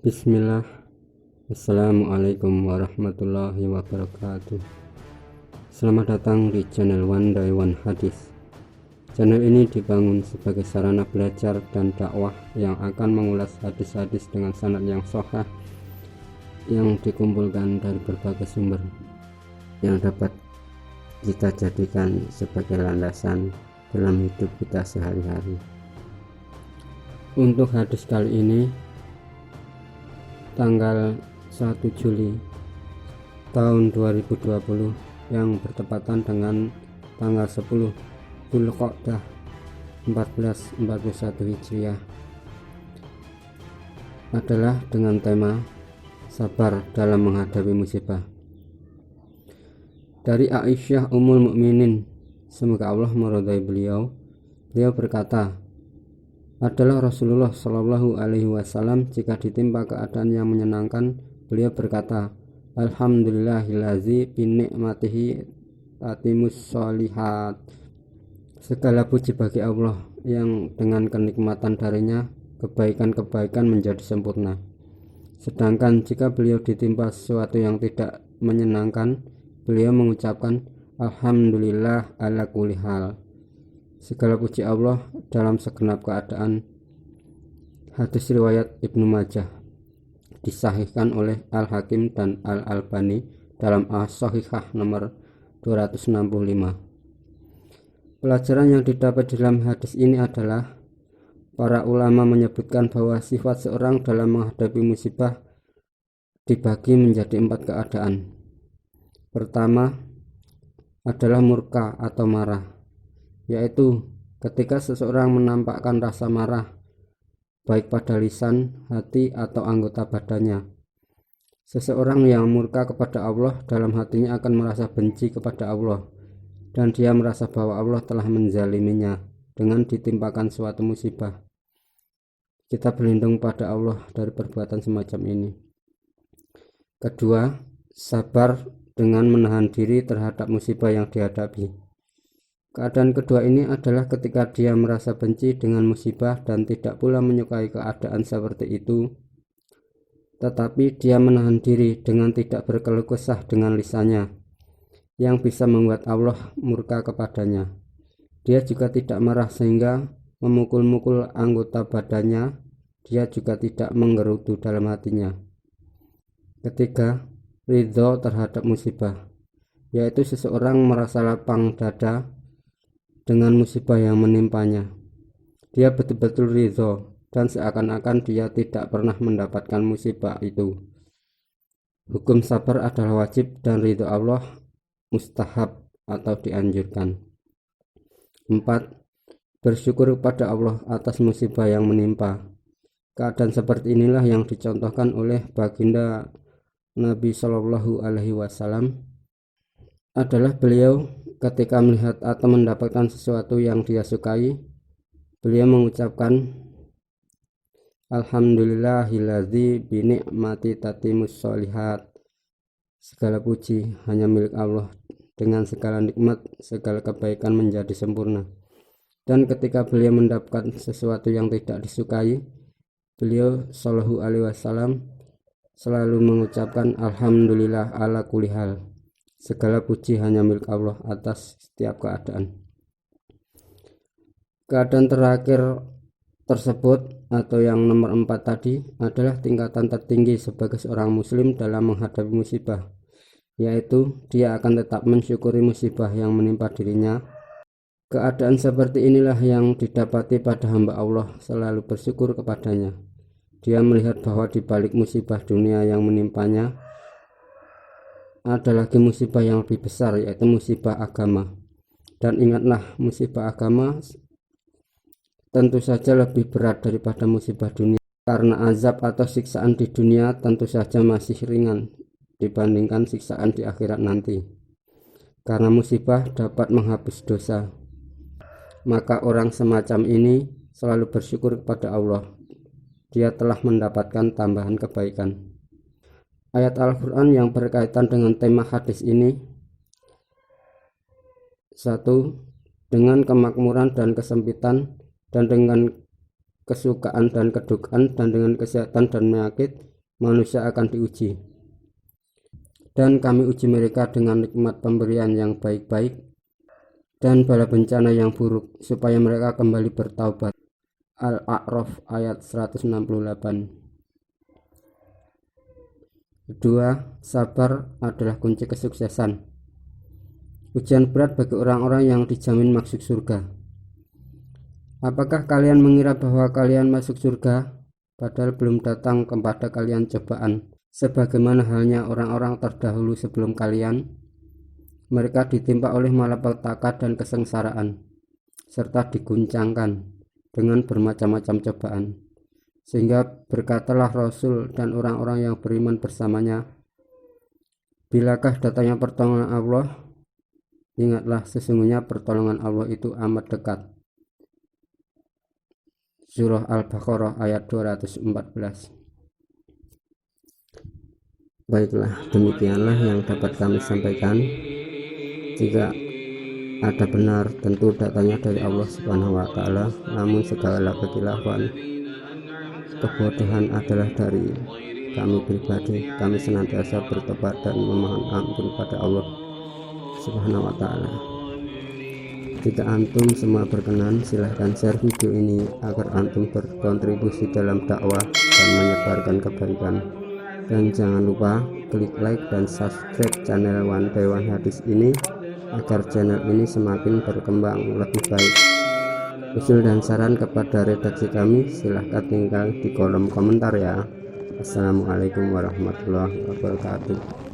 Bismillah. Assalamualaikum warahmatullahi wabarakatuh. Selamat datang di channel One Day One Hadis. Channel ini dibangun sebagai sarana belajar dan dakwah yang akan mengulas hadis-hadis dengan sanad yang sahih yang dikumpulkan dari berbagai sumber yang dapat kita jadikan sebagai landasan dalam hidup kita sehari-hari. Untuk hadis kali ini, tanggal 1 Juli tahun 2020 yang bertepatan dengan tanggal 10 Dzulqa'dah 1441 Hijriah adalah dengan tema sabar dalam menghadapi musibah. Dari Aisyah Ummul Mukminin, semoga Allah meridai beliau berkata, adalah Rasulullah Shallallahu Alaihi Wasallam jika ditimpa keadaan yang menyenangkan, beliau berkata, Alhamdulillahillazi binikmatihi tatimus sholihat. Segala puji bagi Allah yang dengan kenikmatan darinya kebaikan-kebaikan menjadi sempurna. Sedangkan jika beliau ditimpa sesuatu yang tidak menyenangkan, beliau mengucapkan Alhamdulillah ala kulli hal. Segala puji Allah dalam segenap keadaan. Hadis riwayat Ibnu Majah, disahihkan oleh Al-Hakim dan Al-Albani dalam As-Sahihah nomor 265. Pelajaran yang didapat dalam hadis ini adalah para ulama menyebutkan bahwa sifat seorang dalam menghadapi musibah dibagi menjadi 4 keadaan. Pertama adalah murka atau marah, yaitu ketika seseorang menampakkan rasa marah baik pada lisan, hati, atau anggota badannya. Seseorang yang murka kepada Allah dalam hatinya akan merasa benci kepada Allah, dan dia merasa bahwa Allah telah menzaliminya dengan ditimpakan suatu musibah. Kita berlindung pada Allah dari perbuatan semacam ini. Kedua, sabar dengan menahan diri terhadap musibah yang dihadapi. Keadaan kedua ini adalah ketika dia merasa benci dengan musibah dan tidak pula menyukai keadaan seperti itu, tetapi dia menahan diri dengan tidak berkeluh kesah dengan lisannya, yang bisa membuat Allah murka kepadanya. Dia juga tidak marah sehingga memukul-mukul anggota badannya, dia juga tidak menggerutu dalam hatinya. Ketiga, ridho terhadap musibah, yaitu seseorang merasa lapang dada dengan musibah yang menimpanya. Dia betul-betul ridho dan seakan-akan dia tidak pernah mendapatkan musibah itu. Hukum sabar adalah wajib dan ridho Allah mustahab atau dianjurkan. 4. Bersyukur kepada Allah atas musibah yang menimpa. Keadaan seperti inilah yang dicontohkan oleh baginda Nabi Shallallahu Alaihi Wasallam adalah beliau ketika melihat atau mendapatkan sesuatu yang dia sukai, beliau mengucapkan Alhamdulillahillazi binikmati tatimus sholihat. Segala puji hanya milik Allah, dengan segala nikmat segala kebaikan menjadi sempurna. Dan ketika beliau mendapatkan sesuatu yang tidak disukai, beliau Shallallahu Alaihi Wasallam selalu mengucapkan Alhamdulillah ala kulli hal. Segala puji hanya milik Allah atas setiap keadaan. Keadaan terakhir tersebut atau yang nomor 4 tadi adalah tingkatan tertinggi sebagai seorang muslim dalam menghadapi musibah, yaitu dia akan tetap mensyukuri musibah yang menimpa dirinya. Keadaan seperti inilah yang didapati pada hamba Allah, selalu bersyukur kepadanya. Dia melihat bahwa di balik musibah dunia yang menimpanya ada lagi musibah yang lebih besar, yaitu musibah agama. Dan ingatlah, musibah agama tentu saja lebih berat daripada musibah dunia, karena azab atau siksaan di dunia tentu saja masih ringan dibandingkan siksaan di akhirat nanti. Karena musibah dapat menghapus dosa, maka orang semacam ini selalu bersyukur kepada Allah. Dia telah mendapatkan tambahan kebaikan. Ayat Al-Quran yang berkaitan dengan tema hadis ini: 1. Dengan kemakmuran dan kesempitan, dan dengan kesukaan dan kedukaan, dan dengan kesehatan dan penyakit, manusia akan diuji. Dan kami uji mereka dengan nikmat pemberian yang baik-baik dan bala bencana yang buruk, supaya mereka kembali bertaubat. Al-A'raf ayat 168. Kedua, sabar adalah kunci kesuksesan. Ujian berat bagi orang-orang yang dijamin masuk surga. Apakah kalian mengira bahwa kalian masuk surga, padahal belum datang kepada kalian cobaan, sebagaimana halnya orang-orang terdahulu sebelum kalian? Mereka ditimpa oleh malapetaka dan kesengsaraan, serta diguncangkan dengan bermacam-macam cobaan, sehingga berkatalah Rasul dan orang-orang yang beriman bersamanya, bilakah datangnya pertolongan Allah? Ingatlah, sesungguhnya pertolongan Allah itu amat dekat. Surah Al-Baqarah ayat 214. Baiklah, demikianlah yang dapat kami sampaikan. Jika ada benar, tentu datangnya dari Allah Subhanahu wa Ta'ala, namun segala kekhilafan, kebodohan adalah dari kami pribadi. Kami senantiasa bertobat dan memohon ampun pada Allah Subhanahu wa Ta'ala. Jika antum semua berkenan, silahkan share video ini agar antum berkontribusi dalam dakwah dan menyebarkan kebaikan. Dan jangan lupa klik like dan subscribe channel One by One Hadis ini agar channel ini semakin berkembang lebih baik. Usul dan saran kepada redaksi kami silahkan tinggal di kolom komentar ya. Assalamualaikum warahmatullahi wabarakatuh.